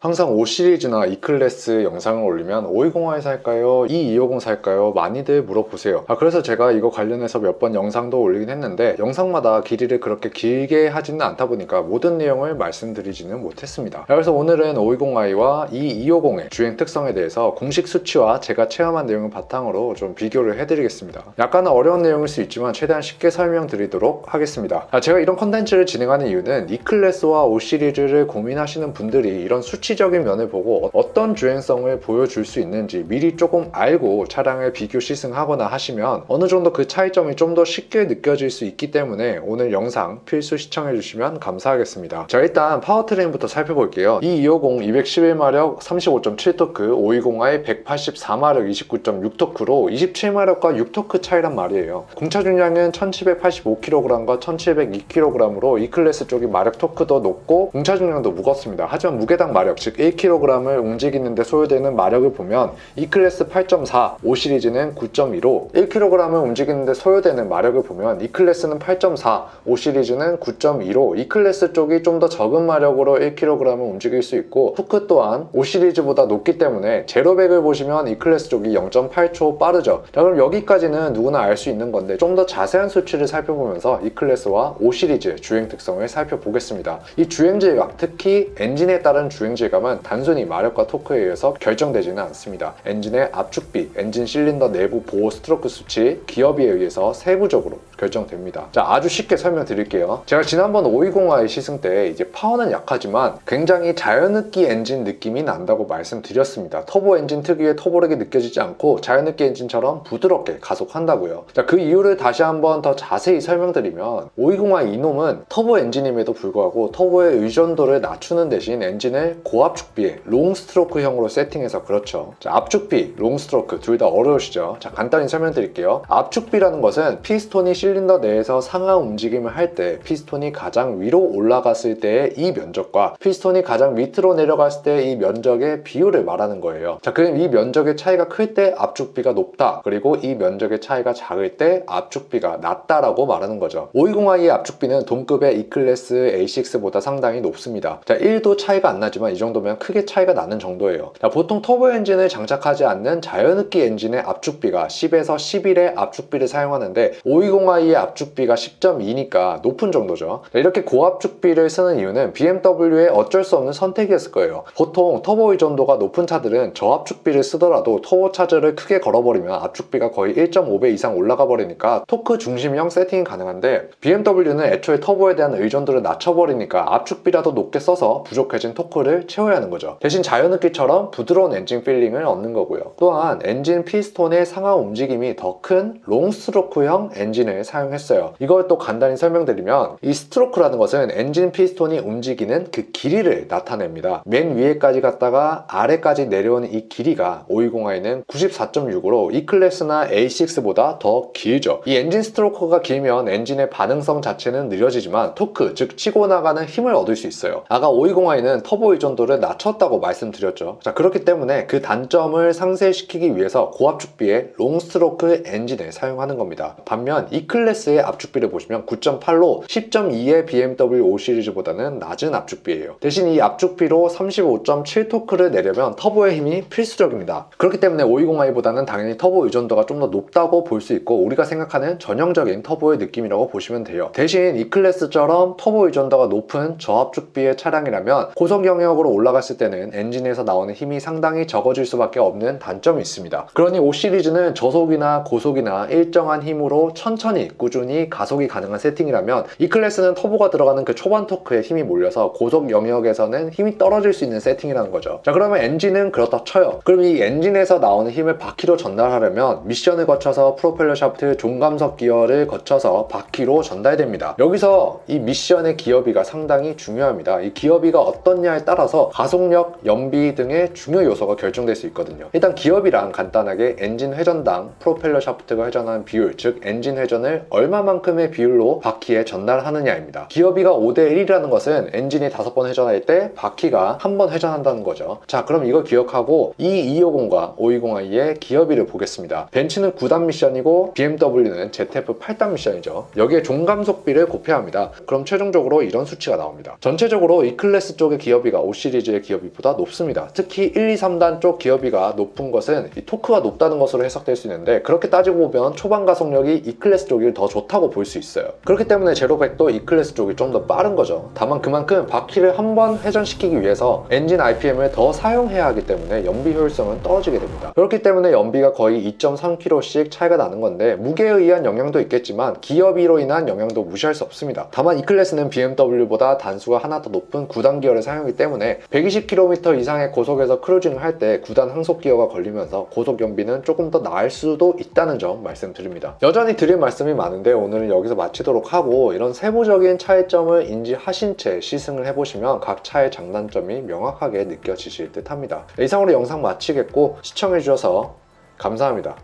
항상 5 시리즈나 E클래스 영상을 올리면 520i 살까요? 2250 살까요? 많이들 물어보세요. 그래서 제가 이거 관련해서 몇 번 영상도 올리긴 했는데 영상마다 길이를 그렇게 길게 하지는 않다 보니까 모든 내용을 말씀드리지는 못했습니다. 그래서 오늘은 520i와 2250의 주행 특성에 대해서 공식 수치와 제가 체험한 내용을 바탕으로 좀 비교를 해드리겠습니다. 약간은 어려운 내용일 수 있지만 최대한 쉽게 설명드리도록 하겠습니다. 제가 이런 컨텐츠를 진행하는 이유는 E클래스와 5 시리즈를 고민하시는 분들이 이런 수치적인 면을 보고 어떤 주행성을 보여줄 수 있는지 미리 조금 알고 차량을 비교 시승하거나 하시면 어느 정도 그 차이점이 좀 더 쉽게 느껴질 수 있기 때문에 오늘 영상 필수 시청해주시면 감사하겠습니다. 자, 일단 파워트레인부터 살펴볼게요. 2250 211마력 35.7토크, 520i 184마력 29.6토크로 27마력과 6토크 차이란 말이에요. 공차 중량은 1785kg과 1702kg으로 E클래스 쪽이 마력 토크도 높고 공차 중량도 무겁습니다. 하지만 무게당 마력, 즉 1kg을 움직이는데 소요되는 마력을 보면 E클래스 8.4, 5 시리즈는 9.2로 1kg을 움직이는데 소요되는 마력을 보면 E클래스는 8.4, 5 시리즈는 9.2로 E클래스 쪽이 좀 더 적은 마력으로 1kg을 움직일 수 있고 토크 또한 5 시리즈보다 높기 때문에 제로백을 보시면 E클래스 쪽이 0.8초 빠르죠. 자, 그럼 여기까지는 누구나 알 수 있는 건데 좀 더 자세한 수치를 살펴보면서 E클래스와 5 시리즈의 주행 특성을 살펴보겠습니다. 이 주행 질감, 특히 엔진에 따른 주행 질감은 단순히 마력과 토크에 의해서 결정되지는 않습니다. 엔진의 압축비, 엔진 실린더 내부 보호 스트로크 수치, 기어비에 의해서 세부적으로 결정됩니다. 자, 아주 쉽게 설명드릴게요. 제가 지난번 520i 시승 때 이제 파워는 약하지만 굉장히 자연흡기 엔진 느낌이 난다고 말씀드렸습니다. 터보 엔진 특유의 터보력이 느껴지지 않고 자연흡기 엔진처럼 부드럽게 가속한다고요. 자, 그 이유를 다시 한번 더 자세히 설명드리면 520i 이놈은 터보 엔진임에도 불구하고 터보의 의존도를 낮추는 대신 엔진을 고압축비의 롱스트로크형으로 세팅해서 그렇죠. 자, 압축비, 롱스트로크 둘 다 어려우시죠? 자, 간단히 설명드릴게요. 압축비라는 것은 피스톤이 실린더 내에서 상하 움직임을 할 때 피스톤이 가장 위로 올라갔을 때의 이 면적과 피스톤이 가장 밑으로 내려갔을 때 이 면적의 비율을 말하는 거예요. 자, 그럼 이 면적의 차이가 클 때 압축비가 높다, 그리고 이 면적의 차이가 작을 때 압축비가 낮다라고 말하는 거죠. 520i의 압축비는 동급의 E클래스 A6보다 상당히 높습니다. 자, 1도 차이가 안 나지만 이 정도면 크게 차이가 나는 정도예요. 자, 보통 터보 엔진을 장착하지 않는 자연흡기 엔진의 압축비가 10에서 11의 압축비를 사용하는데 520i의 압축비가 10.2니까 높은 정도죠. 자, 이렇게 고압축비를 쓰는 이유는 BMW의 어쩔 수 없는 선택이었을 거예요. 보통 터보 의존도가 높은 차들은 저압축비를 쓰더라도 터보차저를 크게 걸어버리면 압축비가 거의 1.5배 이상 올라가 버리니까 토크 중심형 세팅이 가능한데 BMW는 애초에 터보에 대한 의존도를 낮춰버리니까 압축비라도 높게 써서 부족해진 토크를 채워야 하는 거죠. 대신 자연흡기처럼 부드러운 엔진 필링을 얻는 거고요. 또한 엔진 피스톤의 상하 움직임이 더 큰 롱스트로크형 엔진을 사용했어요. 이걸 또 간단히 설명드리면 이 스트로크라는 것은 엔진 피스톤이 움직이는 그 길이를 나타냅니다. 맨 위에까지 갔다가 아래까지 내려오는 이 길이가 520i는 94.6으로 E클래스나 A6보다 더 길죠. 이 엔진 스트로크가 길면 엔진의 반응성 자체는 느려지지만 토크, 즉 치고 나가는 힘을 얻을 수 있어요. 아까 520i는 터보 의존도를 낮췄다고 말씀드렸죠. 자, 그렇기 때문에 그 단점을 상쇄시키기 위해서 고압축비의 롱스트로크 엔진을 사용하는 겁니다. 반면 E클래스의 압축비를 보시면 9.8로 10.2의 BMW 5 시리즈보다는 낮은 압축비예요. 대신 이 압축비로 35.7토크를 내려면 터보의 힘이 필수적입니다. 그렇기 때문에 520i보다는 당연히 터보 의존도가 좀 더 높다고 볼 수 있고 우리가 생각하는 전형적인 터보의 느낌이라고 보시면 돼요. 대신 E클래스처럼 터보 의존도가 높은 저압축비의 차량이라면 고속 영역으로 올라갔을 때는 엔진에서 나오는 힘이 상당히 적어질 수밖에 없는 단점이 있습니다. 그러니 5 시리즈는 저속이나 고속이나 일정한 힘으로 천천히 꾸준히 가속이 가능한 세팅이라면 E클래스는 터보가 들어가는 그 초반 토크에 힘이 몰려서 고속 영역에서는 힘이 떨어질 수 있는 세팅이라는 거죠. 자, 그러면 엔진은 그렇다 쳐요. 그럼 이 엔진에서 나오는 힘을 바퀴로 전달하려면 미션을 거쳐서 프로펠러 샤프트 종감석 기어를 거쳐서 바퀴로 전달됩니다. 여기서 이 미션의 기어비가 상당히 중요합니다. 이 기어비가 어떻냐에 따라서 가속력, 연비 등의 중요 요소가 결정될 수 있거든요. 일단 기어비란 간단하게 엔진 회전당 프로펠러 샤프트가 회전하는 비율, 즉 엔진 회전을 시간을 얼마만큼의 비율로 바퀴에 전달하느냐입니다. 기어비가 5대1이라는 것은 엔진이 5번 회전할 때 바퀴가 한 번 회전한다는 거죠. 자, 그럼 이걸 기억하고 이 250과 520i의 기어비를 보겠습니다. 벤츠는 9단 미션이고 BMW는 ZF 8단 미션이죠. 여기에 종감속비를 곱해야 합니다. 그럼 최종적으로 이런 수치가 나옵니다. 전체적으로 E클래스 쪽의 기어비가 5시리즈의 기어비보다 높습니다. 특히 1, 2, 3단 쪽 기어비가 높은 것은 이 토크가 높다는 것으로 해석될 수 있는데, 그렇게 따지고 보면 초반 가속력이 E클래스 쪽이 더 좋다고 볼 수 있어요. 그렇기 때문에 제로백도 E클래스 쪽이 좀 더 빠른 거죠. 다만 그만큼 바퀴를 한 번 회전시키기 위해서 엔진 RPM을 더 사용해야 하기 때문에 연비 효율성은 떨어지게 됩니다. 그렇기 때문에 연비가 거의 2.3km씩 차이가 나는 건데, 무게에 의한 영향도 있겠지만 기어비로 인한 영향도 무시할 수 없습니다. 다만 E클래스는 BMW보다 단수가 하나 더 높은 9단 기어를 사용하기 때문에 120km 이상의 고속에서 크루징을 할 때 9단 항속 기어가 걸리면서 고속 연비는 조금 더 나을 수도 있다는 점 말씀드립니다. 여전히 드릴 말씀이 많은데 오늘은 여기서 마치도록 하고, 이런 세부적인 차이점을 인지하신 채 시승을 해보시면 각 차의 장단점이 명확하게 느껴지실 듯 합니다. 이상으로 영상 마치겠고, 시청해주셔서 감사합니다.